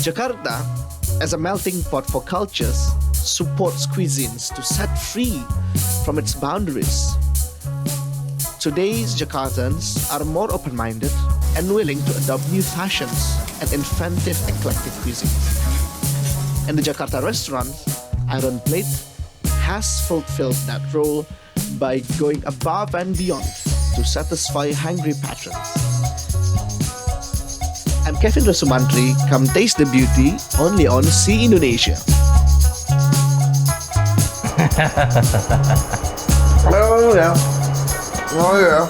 Jakarta, as a melting pot for cultures, supports cuisines to set free from its boundaries. Today's Jakartans are more open-minded and willing to adopt new fashions and inventive eclectic cuisines. In the Jakarta restaurant, Iron Plate has fulfilled that role by going above and beyond to satisfy hungry patrons. I'm Kevin Rosumantri. Come taste the beauty only on Sea Indonesia. Oh yeah. Oh yeah.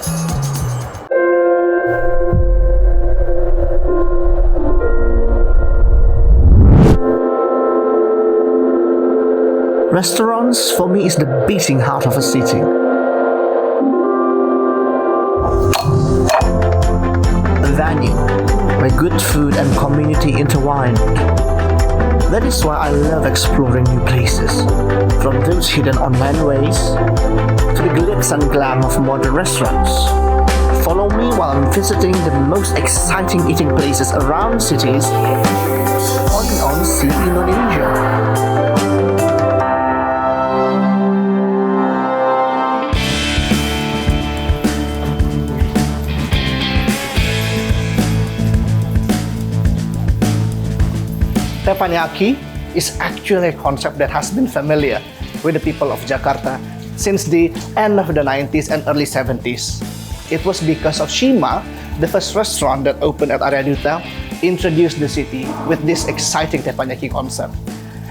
Restaurants for me is the beating heart of a city. A venue where good food and community intertwine. That is why I love exploring new places, from those hidden on landways to the glitz and glam of modern restaurants. Follow me while I'm visiting the most exciting eating places around cities on Sea Indonesia. Teppayanki is actually a concept that has been familiar with the people of Jakarta since the end of the 90s and early 70s. It was because of Shima, the first restaurant that opened at Area Duta, introduced the city with this exciting Teppayanki concept.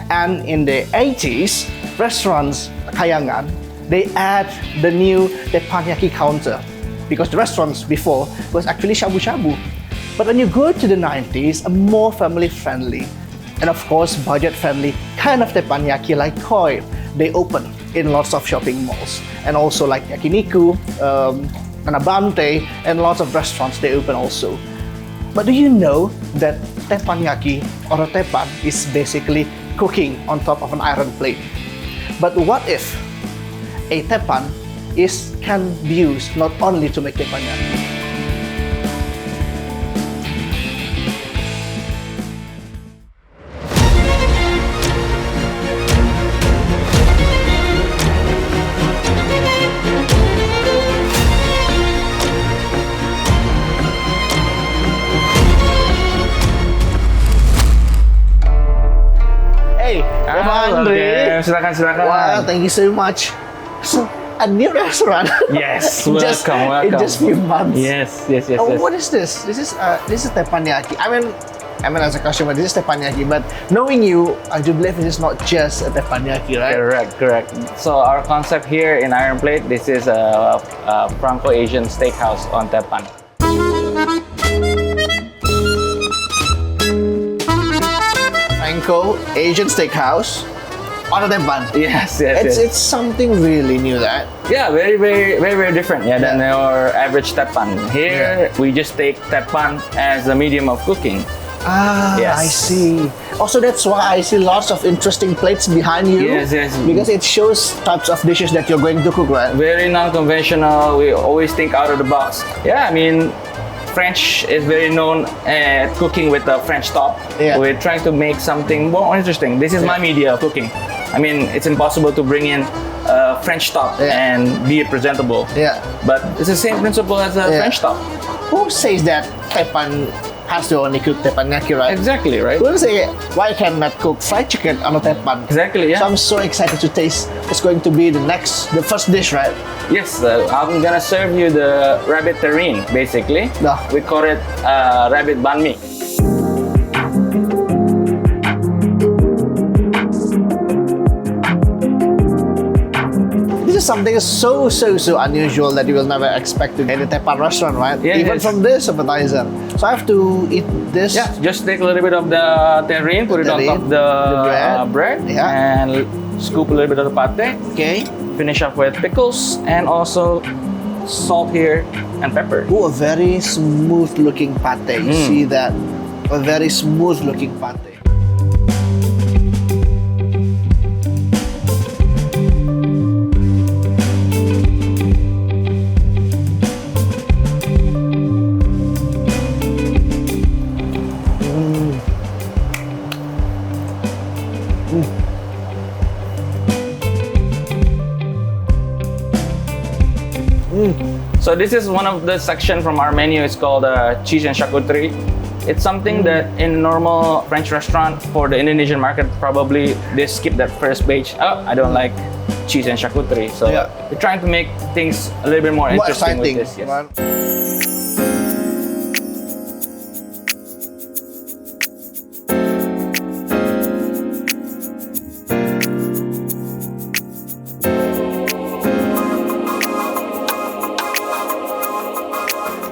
And in the 80s, restaurants Kayangan, they add the new Teppayanki counter because the restaurants before was actually shabu-shabu. But when you go to the 90s, a more family-friendly and of course budget-friendly kind of teppanyaki like koi, they open in lots of shopping malls, and also like yakiniku, anabante, and lots of restaurants they open also. But do you know that teppanyaki or a teppan is basically cooking on top of an iron plate? But what if a teppan can be used not only to make teppanyaki? Silakan. Wow, thank you so much. So, a new restaurant. Yes, welcome. In just few months. Yes. What is this? This is teppanyaki. I mean, as a customer, this is teppanyaki. But knowing you, I do believe this is not just a teppanyaki, right? Correct. So our concept here in Iron Plate, this is a Franco-Asian steakhouse on Teppan. Franco-Asian steakhouse on a teppan. Yes. It's something really new, that. Yeah, very different than your average teppan. Here, we just take teppan as a medium of cooking. Yes. I see. Also, that's why I see lots of interesting plates behind you. Yes. Because it shows types of dishes that you're going to cook, right? Very non-conventional. We always think out of the box. Yeah, I mean, French is very known at cooking with a French top. Yeah. We're trying to make something more interesting. This is my media of cooking. I mean, it's impossible to bring in a French top and be presentable. Yeah. But it's the same principle as a French top. Who says that teppan has to only cook teppanyaki, right? Exactly, right? We'll say, why cannot cook fried chicken on a teppan? Exactly, yeah. So I'm so excited to taste. It's going to be the first dish, right? Yes, I'm gonna serve you the rabbit terrine, basically. No. We call it rabbit banh mi. Something so unusual that you will never expect to get in a teppan restaurant, right? Even from this appetizer. So I have to eat this. Yeah, just take a little bit of the terrine, put it on top of the bread, and scoop a little bit of the pate. Okay. Finish up with pickles and also salt here and pepper. Oh, a very smooth looking pate. You see that? A very smooth looking pate. So this is one of the section from our menu. It's called Chichen Shakutri. It's something that in normal French restaurant for the Indonesian market, probably they skip that first page. Oh, I don't like Chichen Shakutri. So we're trying to make things a little bit more interesting with this. Yes.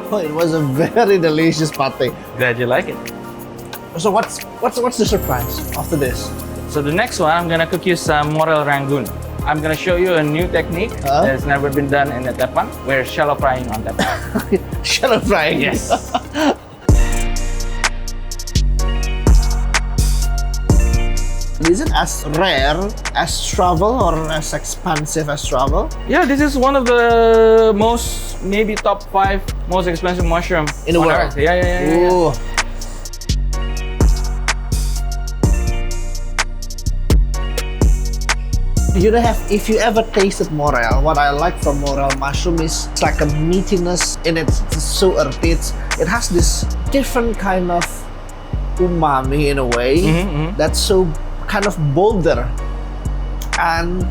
Oh, it was a very delicious pate. Glad you like it. So what's the surprise after this? So the next one, I'm gonna cook you some morel rangoon. I'm gonna show you a new technique that's never been done in the teppan. We're shallow frying on teppan. Shallow frying? Yes. Is it as rare as travel or as expensive as travel? Yeah, this is one of the most, maybe top 5 most expensive mushroom in the world. Yeah. Ooh. You don't have, if you ever tasted morel, what I like from morel mushroom is it's like a meatiness in it. It's so earthy. It has this different kind of umami in a way that's so kind of bolder, and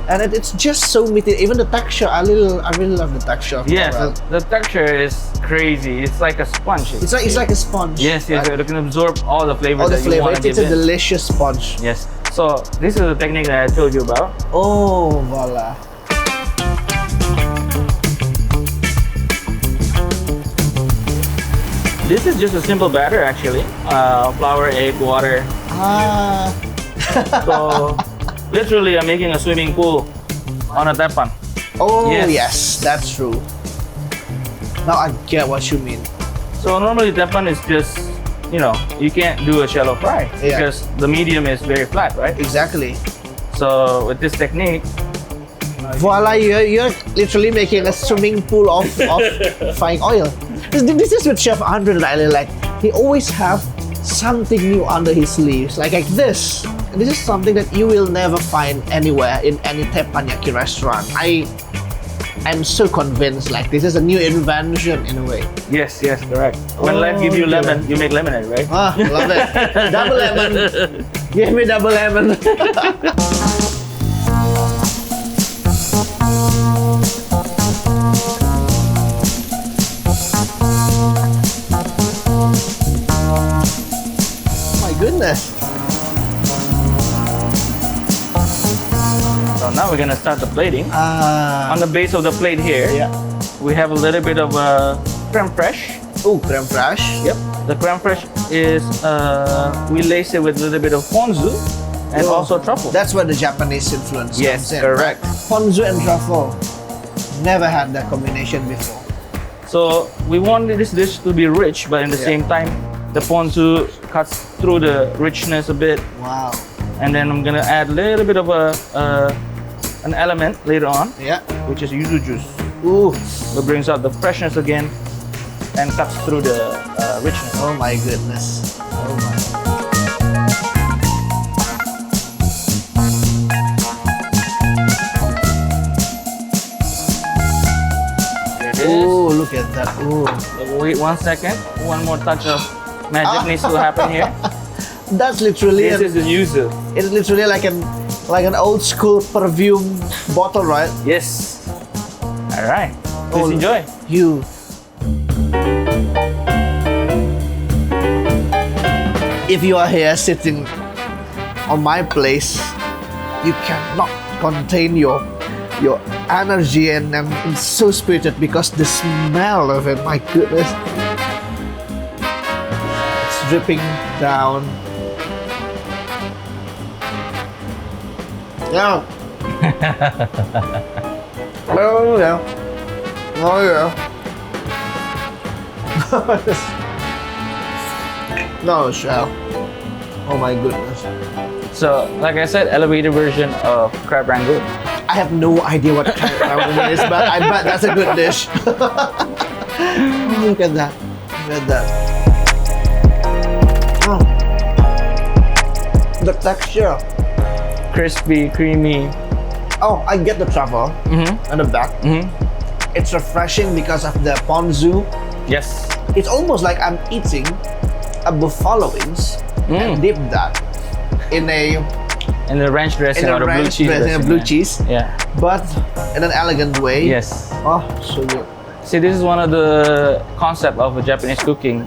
it's just so meaty. Even the texture, I really love the texture of morel. The texture is crazy. It's like a sponge. It's like a sponge. Yes, right? It can absorb all the flavors that you want to give It's a delicious sponge. Yes. So this is the technique that I told you about. Oh, voila. This is just a simple batter actually. Flour, egg, water. So literally I'm making a swimming pool on a teppan. Oh yes, that's true. Now I get what you mean. So normally teppan is just, you can't do a shallow fry because the medium is very flat, right? Exactly. So with this technique, voila, you're literally making a swimming pool of frying oil. This is with Chef Andre that I really like. He always have something new under his sleeves, like this. This is something that you will never find anywhere in any teppanyaki restaurant. I'm so convinced, like this is a new invention in a way. Yes, correct. When life gives you lemon, you make lemonade, right? Love it. Double lemon. Give me double lemon. Goodness. So now we're gonna start the plating. On the base of the plate here, we have a little bit of creme fraiche. Oh, creme fraiche. Yep. The creme fraiche is we lace it with a little bit of ponzu and also truffle. That's where the Japanese influence comes in. Correct. Ponzu and truffle. Never had that combination before. So we want this dish to be rich, but in the same time, the ponzu cuts through the richness a bit. Wow. And then I'm gonna add a little bit of an element later on, which is yuzu juice. Ooh. That brings out the freshness again and cuts through the richness. Oh my goodness. Oh my. Oh, look at that. Ooh. Wait 1 second. One more touch of magic needs to happen here. That's literally. This is the yuzu. It's literally like an old school perfume bottle, right? Yes. All right. Please enjoy. If you are here sitting on my place, you cannot contain your energy and it's so spirited because the smell of it, my goodness. It's dripping down. Yeah. Oh yeah. Oh yeah. No, Shell. Oh my goodness. So, like I said, elevated version of crab rangoon. I have no idea what crab rangoon is, but I bet that's a good dish. Oh, look at that. Look at that. Oh. The texture. Crispy, creamy. Oh, I get the truffle on the back. It's refreshing because of the ponzu. Yes. It's almost like I'm eating a buffalo wings and dip that in a ranch dressing or a blue cheese dressing. Blue cheese. Yeah. But in an elegant way. Yes. Oh, so good. See, this is one of the concept of Japanese cooking.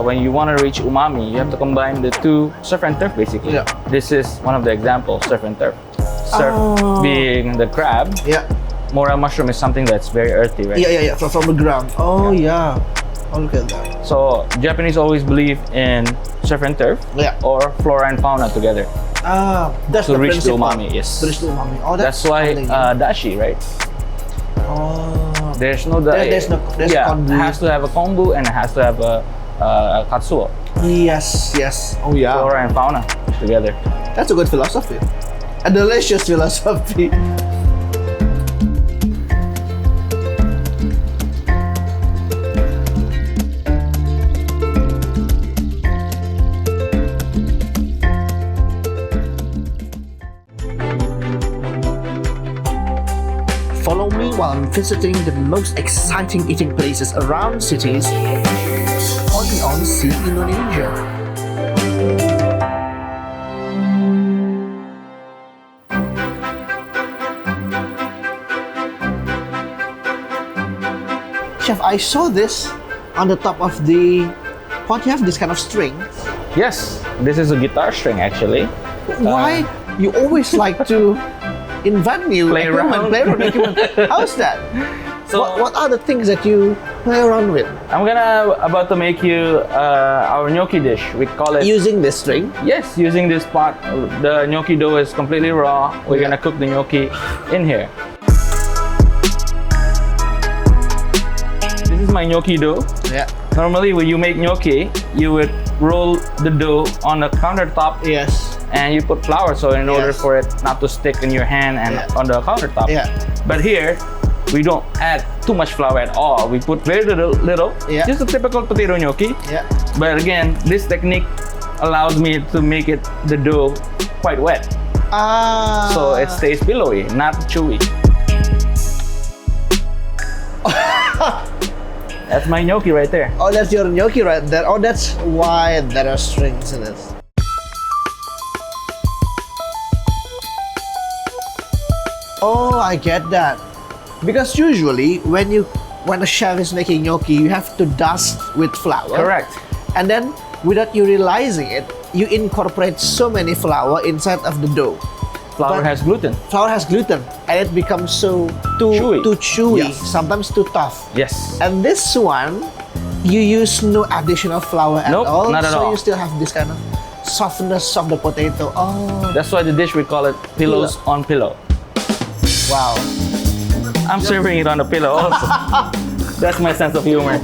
When you want to reach umami, you have to combine the two, surf and turf basically. Yeah. This is one of the examples, surf and turf. Surf being the crab. Yeah. Morel mushroom is something that's very earthy, right? Yeah. From the ground. Oh, yeah. Oh, look at that. So Japanese always believe in surf and turf or flora and fauna together. That's to the reach the principle. umami, yes. To reach the umami. Oh, that's why dashi, right? Oh. There's no There's kombu. It has to have a kombu and it has to have a katsuo. Yes. Oh, yeah. Flora and fauna together. That's a good philosophy. A delicious philosophy. Follow me while I'm visiting the most exciting eating places around cities only on Sea Indonesia. Chef, I saw this on the top of the pot. You have this kind of string. Yes, this is a guitar string actually. Why you always like to invent new play around. How's that? So what are the things that you play around with? I'm about to make you our gnocchi dish. We call it using this string. Yes, using this pot. The gnocchi dough is completely raw. We're gonna cook the gnocchi in here. This is my gnocchi dough. Yeah. Normally, when you make gnocchi, you would roll the dough on the countertop. Yes. And you put flour, so in order for it not to stick in your hand and on the countertop. Yeah. But here, we don't add too much flour at all. We put very little. Yeah. Just a typical potato gnocchi. Yeah. But again, this technique allows me to make the dough quite wet. So it stays pillowy, not chewy. That's my gnocchi right there. Oh, that's your gnocchi right there. Oh, that's why there are strings in it. Oh, I get that. Because usually when a chef is making gnocchi, you have to dust with flour. Correct. And then without you realizing it, you incorporate so many flour inside of the dough. Flour has gluten. Flour has gluten, and it becomes too chewy, Yes. sometimes too tough. Yes. And this one, you use no additional flour at Nope, all. not at all. So you still have this kind of softness of the potato. Oh, That's why the dish we call it pillows on pillow. wow. I'm serving it on a pillow also. That's my sense of humor.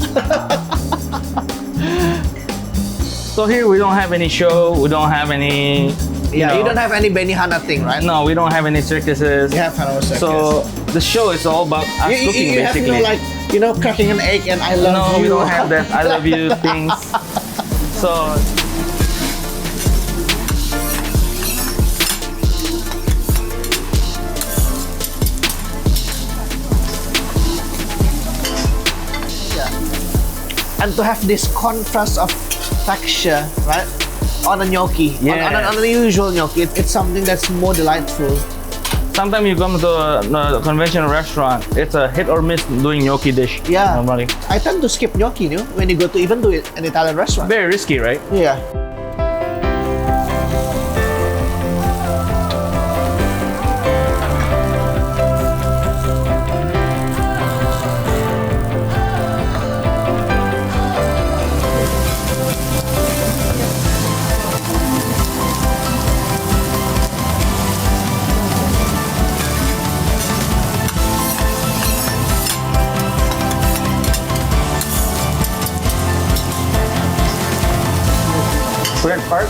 So here we don't have any show, we don't have any... You don't have any Benihana thing, right? No, we don't have any circuses. You have no circus. So the show is all about us cooking you basically. have cracking an egg and I love you. No, we don't have that I love you things. So and to have this contrast of texture, right? On a gnocchi, on an unusual gnocchi, it's something that's more delightful. sometimes you come to a conventional restaurant, it's a hit or miss doing gnocchi dish. Yeah. Normally. I tend to skip gnocchi, when you go to even do it an Italian restaurant. Very risky, right? Yeah. Current part,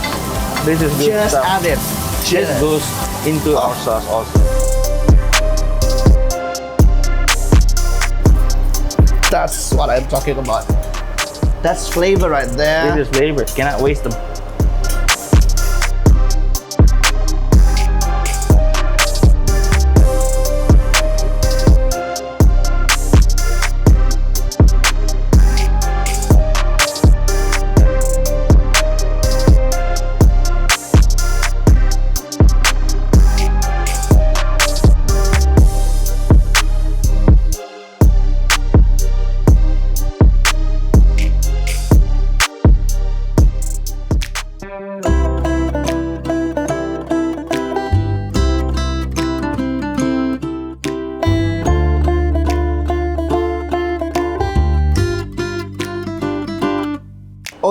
this is good Just stuff. add it. This goes into our sauce also. That's what I'm talking about. That's flavor right there. This is flavor, cannot waste them.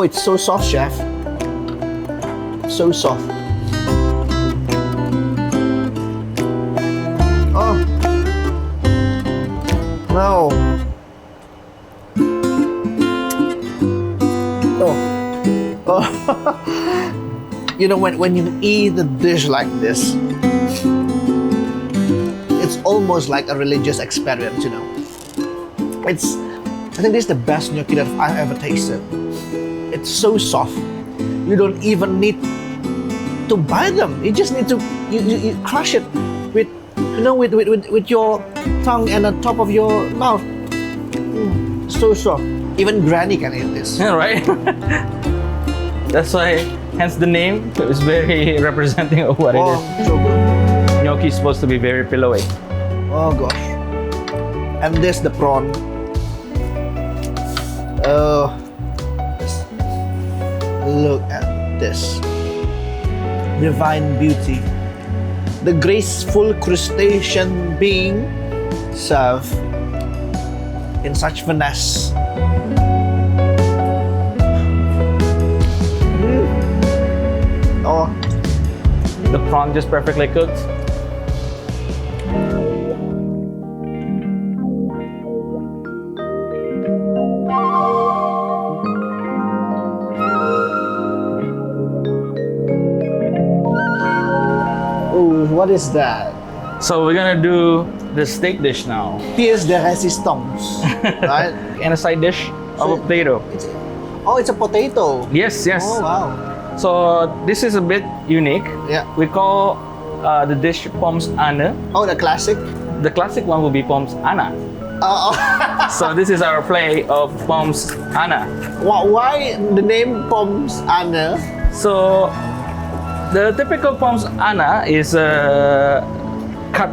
it's so soft, chef. So soft. Oh. No. Oh. Oh. You know, when you eat a dish like this, it's almost like a religious experience, you know. I think this is the best gnocchi that I've ever tasted. It's so soft. You don't even need to buy them. You just need to you crush it with with your tongue and the top of your mouth. So soft. Even Granny can eat this. Yeah, right. That's why, hence the name. It's very representing of what it is. So good. Gnocchi is supposed to be very pillowy. Oh gosh. And this the prawn. Oh. Look at this. Divine beauty. The graceful crustacean being served in such finesse. Oh. The prawn just perfectly cooked. Oh, what is that? So we're gonna do the steak dish now. Pièce de résistance, right? And a side dish of a potato. It's a potato. Yes, yes. Oh wow. So this is a bit unique. Yeah. We call the dish Poms Ane. Oh, the classic. The classic one will be Poms Ana. Oh. So this is our play of Poms Ana. Why the name Poms Ane? So the typical Poms Ana is cut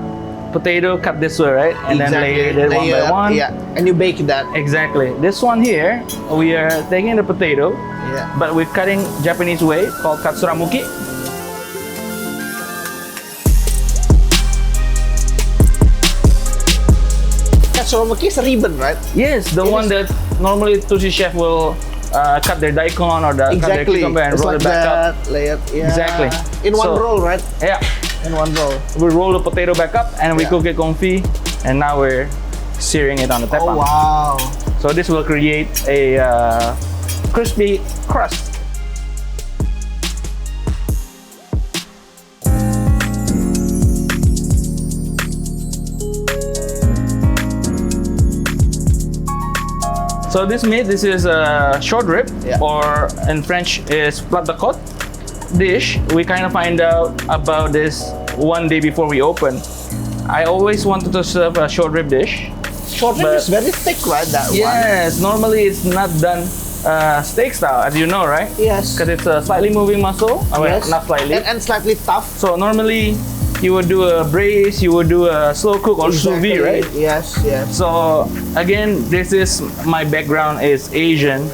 potato, cut this way, right? And then layer it one by one. Yeah, and you bake that. Exactly. This one here, we are taking the potato, but we're cutting Japanese way called katsuramuki. Katsuramuki is a ribbon, right? Yes, the one that normally sushi chef will cut their daikon or cut their cucumber and roll it back up. Layer, yeah. Exactly. In one roll, right? Yeah. In one roll. We roll the potato back up and we cook it confit, and now we're searing it on the teppan. Oh wow. So this will create a crispy crust. So this meat, this is a short rib, or in French is plat de côte dish. We kind of find out about this one day before we open. I always wanted to serve a short rib dish. Short rib is very thick, right? That one. Yes, normally it's not done steak style, as you know, right? Yes. Because it's a slightly moving muscle. Yes. Not slightly. And slightly tough. So normally you would do a braise, you would do a slow cook or sous vide, right? Yes, yes. So again, this is my background is Asian,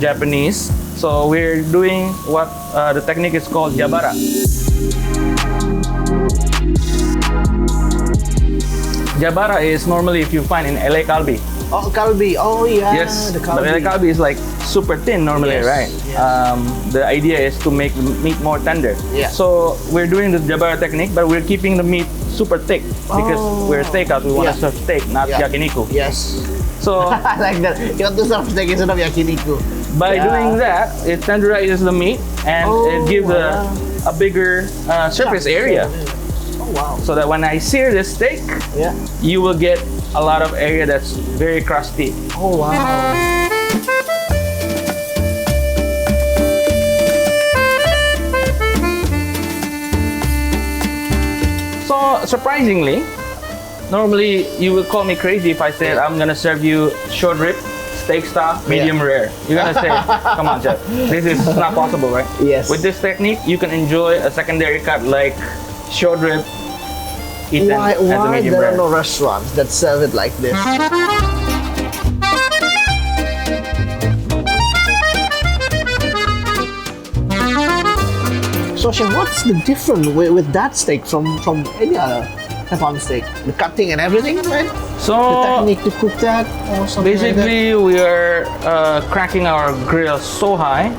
Japanese. So we're doing what the technique is called jabara. Jabara is normally if you find in LA kalbi. Oh, kalbi. Oh yeah. Yes, the but LA kalbi is like super thin normally, right? Yes. The idea is to make the meat more tender. Yeah. So we're doing the jabara technique, but we're keeping the meat super thick because we're steakhouse. We want to serve steak, not yakiniku. Yes. So I like that. You want to serve steak instead of yakiniku. by doing that, it tenderizes the meat and it gives a bigger surface area. Oh wow. So that when I sear this steak, you will get a lot of area that's very crusty. Oh wow. So surprisingly, normally you would call me crazy if I said I'm gonna serve you short rib, steak style, medium rare. You're gonna say, come on, chef, this is not possible, right? Yes. With this technique, you can enjoy a secondary cut like short rib eaten Why as a medium there rare. are no restaurants that serve it like this? So, chef, what's the difference with that steak from any other teppan steak? The cutting and everything, right? So The technique to cook that or something basically, we are cranking our grill so high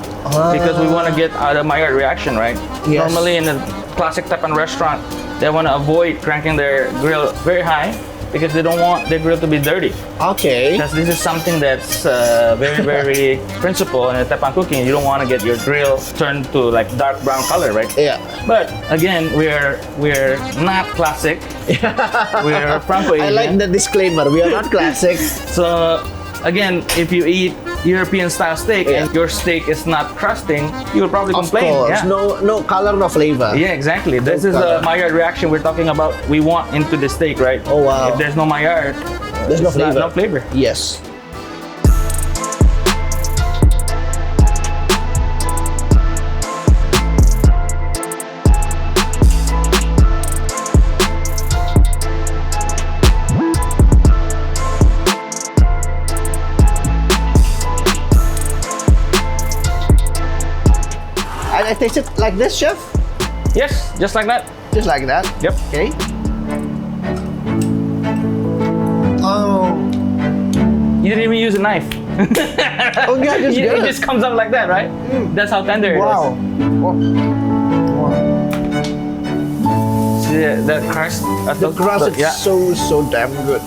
because we want to get the Maillard reaction, right? Yes. Normally in a classic Teppan restaurant, they want to avoid cranking their grill very high because they don't want their grill to be dirty. like that? Okay. Because this is something that's very, very principal in the Teppan cooking. You don't want to get your grill turned to like dark brown color, right? Yeah. But again, we're not classic. We're Franco I Asian. like the disclaimer. We are not classic. So again, if you eat European style steak and your steak is not crusting, you will probably Of complain. course. Yeah. No color, no flavor. Yeah, exactly. This is color. the Maillard reaction we're talking about. We want into the steak, right? Oh, wow. If there's no Maillard, There's no it's not- flavor. no flavor. Yes. I taste it like this, chef? Yes, just like that. Just like that. Yep. Okay. Oh. You didn't even use a knife. Oh yeah, just It good. just comes up like that, right? That's how tender Wow. it Wow. is. See that crust? The crust is yeah. so damn good.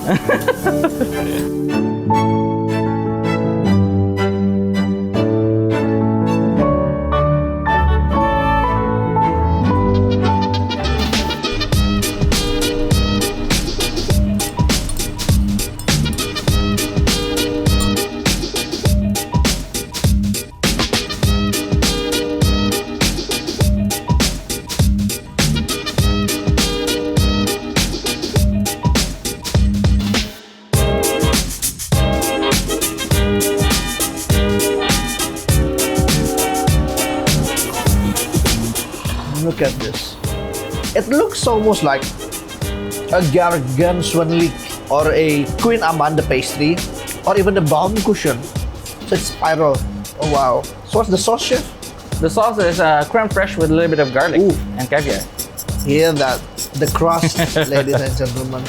Look at this. It looks almost like a gargantuan or a Queen Amanda pastry or even a balm cushion. So it's spiral. Oh wow. So what's the sauce, chef? The sauce is creme fraiche with a little bit of garlic Ooh. and caviar. Hear that? The crust, ladies and gentlemen.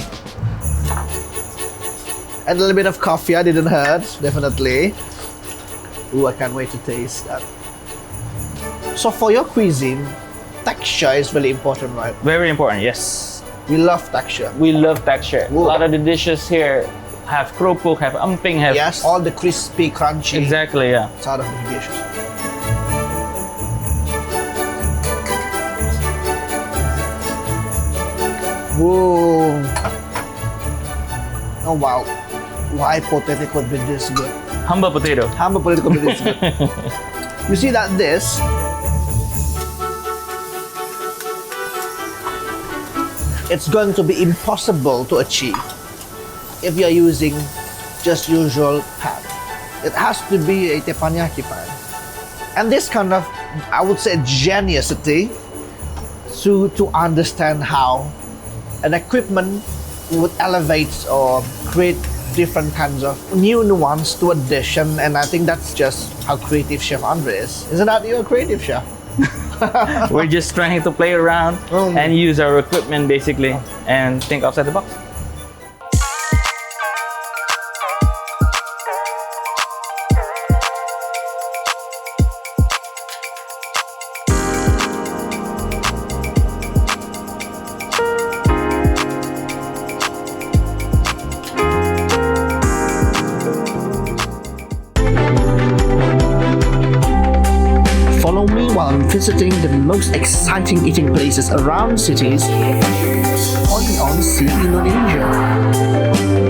And a little bit of coffee, I didn't hurt, definitely. Ooh, I can't wait to taste that. So for your cuisine, texture is really important, right? Very important, yes. We love texture. We love texture. Ooh. A lot of the dishes here have keropok, have amping, have Yes, all the crispy, crunchy exactly, yeah. side of the dishes. Whoa. Oh wow. Why potato could be this good? Humble potato. Humble potato could be this good. You see that this it's going to be impossible to achieve if you're using just usual pan. It has to be a teppanyaki pan. And this kind of, I would say, geniusity to understand how an equipment would elevate or create different kinds of new nuance to a dish, and I think that's just how creative Chef Andre is. Isn't that you a creative chef? We're just trying to play around and use our equipment basically and think outside the box. Follow me while I'm visiting the most exciting eating places around cities only on Sea Indonesia.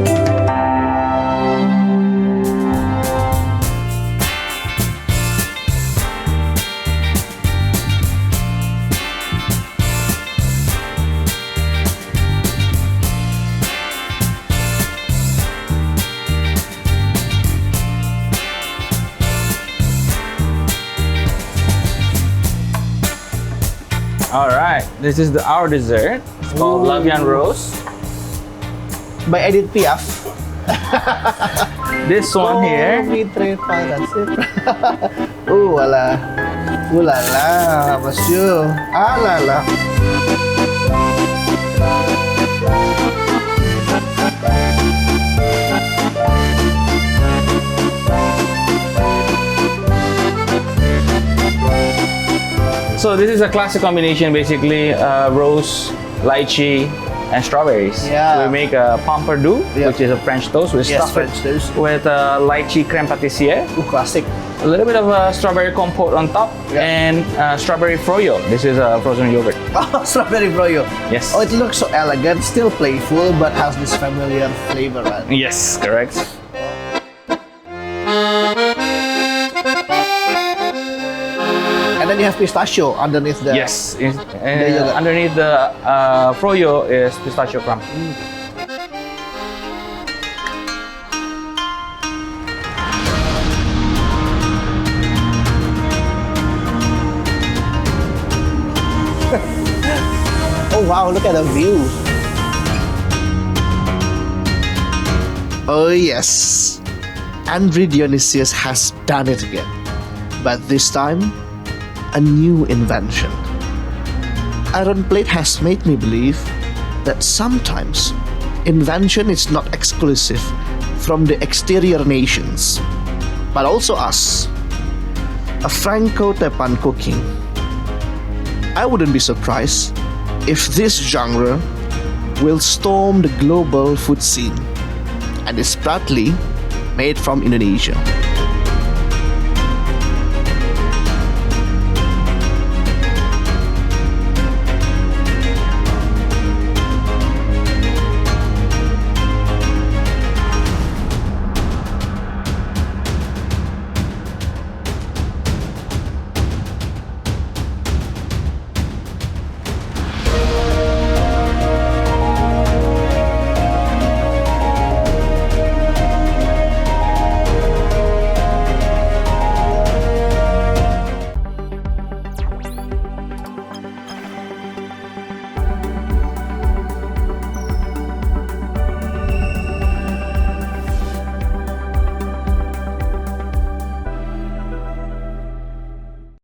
All right, this is our dessert. It's called Labian Rose. By Edith Piaf. This one here, Ooh la la, monsieur. Ah la la. So this is a classic combination, basically rose, lychee, and strawberries. Yeah. We make a pompadour, which is a French toast. We Yes, stuff French it toast. with lychee crème pâtissière, Ooh, classic. a little bit of strawberry compote on top, and strawberry froyo. This is a frozen yogurt. Oh, strawberry froyo. Yes. Oh, it looks so elegant, still playful, but has this familiar flavor, right? Yes, correct. And then you have pistachio underneath the... Yes, yogurt. underneath the froyo is pistachio crumb. Oh wow, look at the view. Oh yes, Andre Dionysius has done it again. But this time, a new invention. Iron plate has made me believe that sometimes invention is not exclusive from the exterior nations, but also us. A Franco teppan cooking. I wouldn't be surprised if this genre will storm the global food scene and is proudly made from Indonesia.